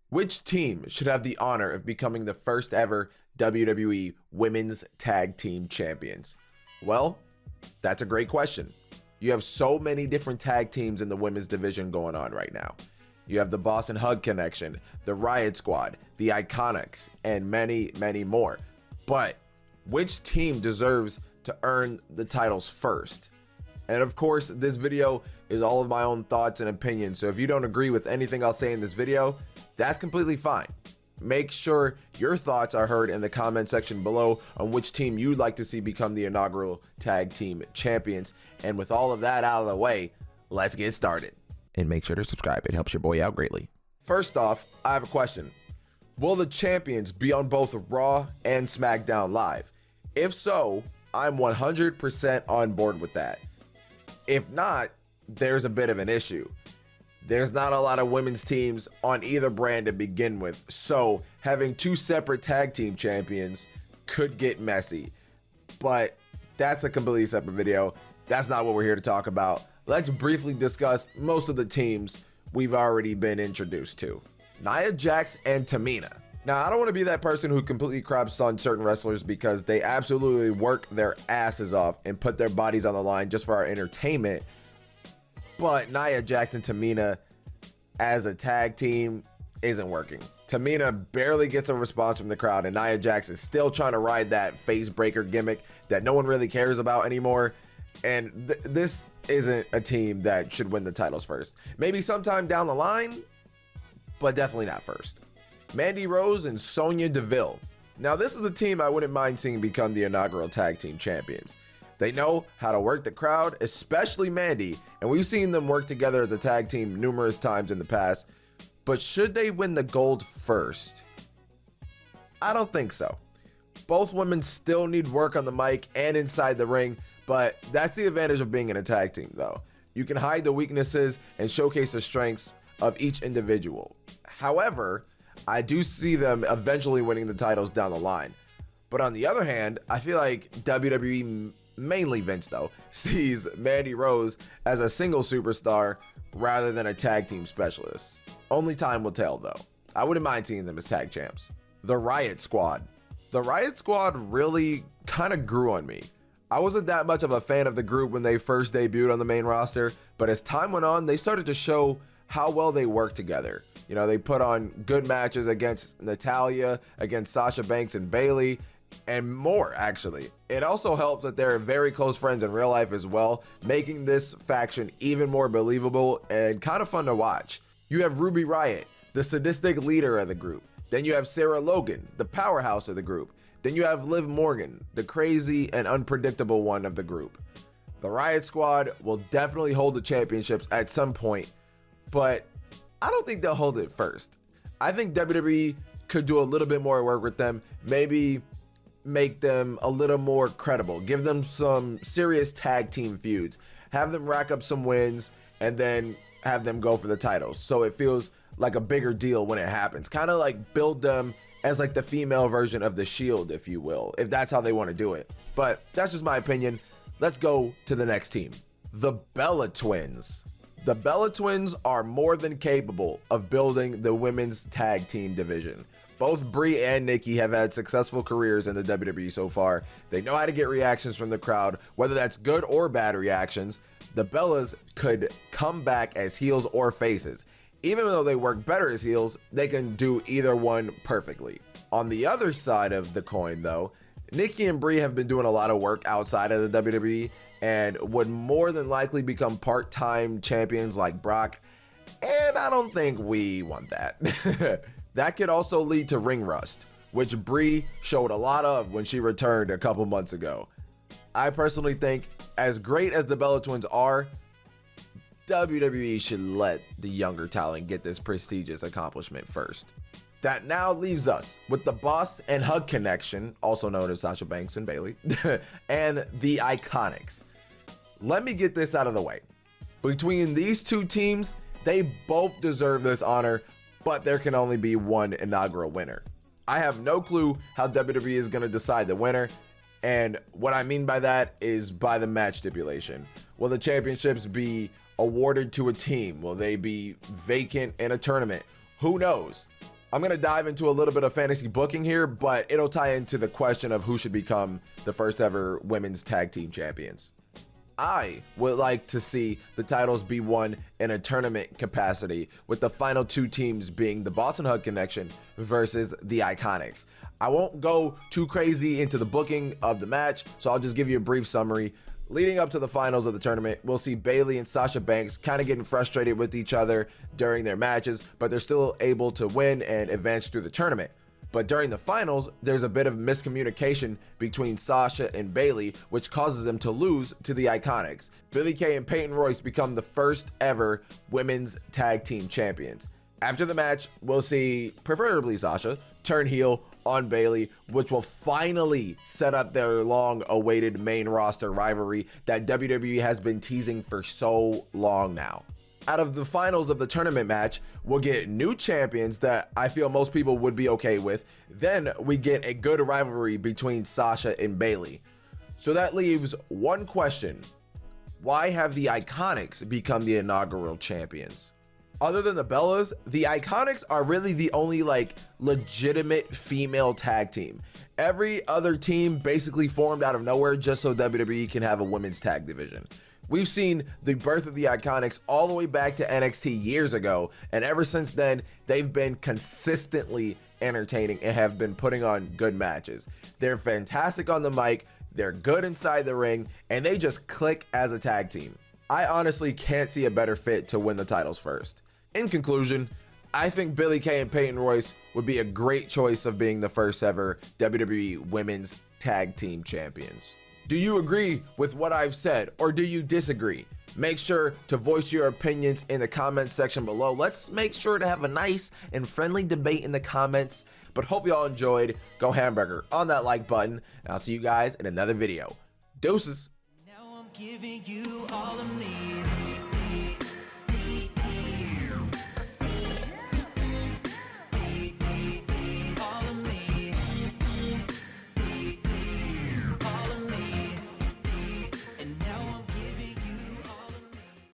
Which team should have the honor of becoming the first ever WWE Women's Tag Team Champions? Well, that's a great question. You have so many different tag teams in the women's division going on right now. You have the Boss and Hug Connection, the Riot Squad, the Iconics, and many, many more. But which team deserves to earn the titles first? And of course, this video is all of my own thoughts and opinions. So if you don't agree with anything I'll say in this video, that's completely fine. Make sure your thoughts are heard in the comment section below on which team you'd like to see become the inaugural tag team champions. And with all of that out of the way, let's get started. And make sure to subscribe. It helps your boy out greatly. First off, I have a question. Will the champions be on both Raw and SmackDown Live? If so, I'm 100% on board with that. If not, there's a bit of an issue. There's not a lot of women's teams on either brand to begin with, so having two separate tag team champions could get messy. But that's a completely separate video. That's not what we're here to talk about. Let's briefly discuss most of the teams we've already been introduced to. Nia Jax and Tamina. Now, I don't want to be that person who completely craps on certain wrestlers because they absolutely work their asses off and put their bodies on the line just for our entertainment. But Nia Jax and Tamina as a tag team isn't working. Tamina barely gets a response from the crowd, and Nia Jax is still trying to ride that face breaker gimmick that no one really cares about anymore. And this isn't a team that should win the titles first. Maybe sometime down the line, but definitely not first. Mandy Rose and Sonya Deville. Now, this is a team I wouldn't mind seeing become the inaugural tag team champions. They know how to work the crowd, especially Mandy, and we've seen them work together as a tag team numerous times in the past. But should they win the gold first? I don't think so. Both women still need work on the mic and inside the ring, but that's the advantage of being in a tag team, though. You can hide the weaknesses and showcase the strengths of each individual. However, I do see them eventually winning the titles down the line. But on the other hand, I feel like WWE, mainly Vince though, sees Mandy Rose as a single superstar rather than a tag team specialist. Only time will tell though. I wouldn't mind seeing them as tag champs. The Riot Squad. The Riot Squad really kind of grew on me. I wasn't that much of a fan of the group when they first debuted on the main roster, but as time went on, they started to show how well they work together. You know, they put on good matches against Natalya, against Sasha Banks and Bayley, and more actually. It also helps that they're very close friends in real life as well, making this faction even more believable and kind of fun to watch. You have Ruby Riott, the sadistic leader of the group. Then you have Sarah Logan, the powerhouse of the group. Then you have Liv Morgan, the crazy and unpredictable one of the group. The Riot Squad will definitely hold the championships at some point, but I don't think they'll hold it first. I think WWE could do a little bit more work with them, maybe make them a little more credible, give them some serious tag team feuds, have them rack up some wins, and then have them go for the titles. So it feels like a bigger deal when it happens. Kind of like build them as like the female version of the Shield, if you will, if that's how they want to do it. But that's just my opinion. Let's go to the next team. The Bella Twins. The Bella Twins are more than capable of building the women's tag team division. Both Brie and Nikki have had successful careers in the WWE so far. They know how to get reactions from the crowd, whether that's good or bad reactions. The Bellas could come back as heels or faces. Even though they work better as heels, they can do either one perfectly. On the other side of the coin though, Nikki and Brie have been doing a lot of work outside of the WWE and would more than likely become part-time champions like Brock, and I don't think we want that. That could also lead to ring rust, which Brie showed a lot of when she returned a couple months ago. I personally think, as great as the Bella Twins are, WWE should let the younger talent get this prestigious accomplishment first. That now leaves us with the Boss and Hug Connection, also known as Sasha Banks and Bayley, and the Iconics. Let me get this out of the way. Between these two teams, they both deserve this honor, but there can only be one inaugural winner. I have no clue how WWE is going to decide the winner, and what I mean by that is by the match stipulation. Will the championships be awarded to a team? Will they be vacant in a tournament? Who knows? I'm going to dive into a little bit of fantasy booking here, but it'll tie into the question of who should become the first ever women's tag team champions. I would like to see the titles be won in a tournament capacity, with the final two teams being the Boston Hug Connection versus the Iconics. I won't go too crazy into the booking of the match, so I'll just give you a brief summary. Leading up to the finals of the tournament, we'll see Bayley and Sasha Banks kind of getting frustrated with each other during their matches, but they're still able to win and advance through the tournament. But during the finals, there's a bit of miscommunication between Sasha and Bayley, which causes them to lose to the Iconics. Billie Kay and Peyton Royce become the first ever women's tag team champions. After the match, we'll see, preferably Sasha, turn heel on Bayley, which will finally set up their long-awaited main roster rivalry that WWE has been teasing for so long now. Out of the finals of the tournament match, we'll get new champions that I feel most people would be okay with. Then we get a good rivalry between Sasha and Bayley. So that leaves one question. Why have the Iconics become the inaugural champions? Other than the Bellas, the Iconics are really the only legitimate female tag team. Every other team basically formed out of nowhere just so WWE can have a women's tag division. We've seen the birth of the Iconics all the way back to NXT years ago, and ever since then, they've been consistently entertaining and have been putting on good matches. They're fantastic on the mic, they're good inside the ring, and they just click as a tag team. I honestly can't see a better fit to win the titles first. In conclusion, I think Billie Kay and Peyton Royce would be a great choice of being the first ever WWE Women's Tag Team Champions. Do you agree with what I've said, or do you disagree? Make sure to voice your opinions in the comments section below. Let's make sure to have a nice and friendly debate in the comments. But hope y'all enjoyed. Go hamburger on that like button, and I'll see you guys in another video. Deuces. Now I'm giving you all of me.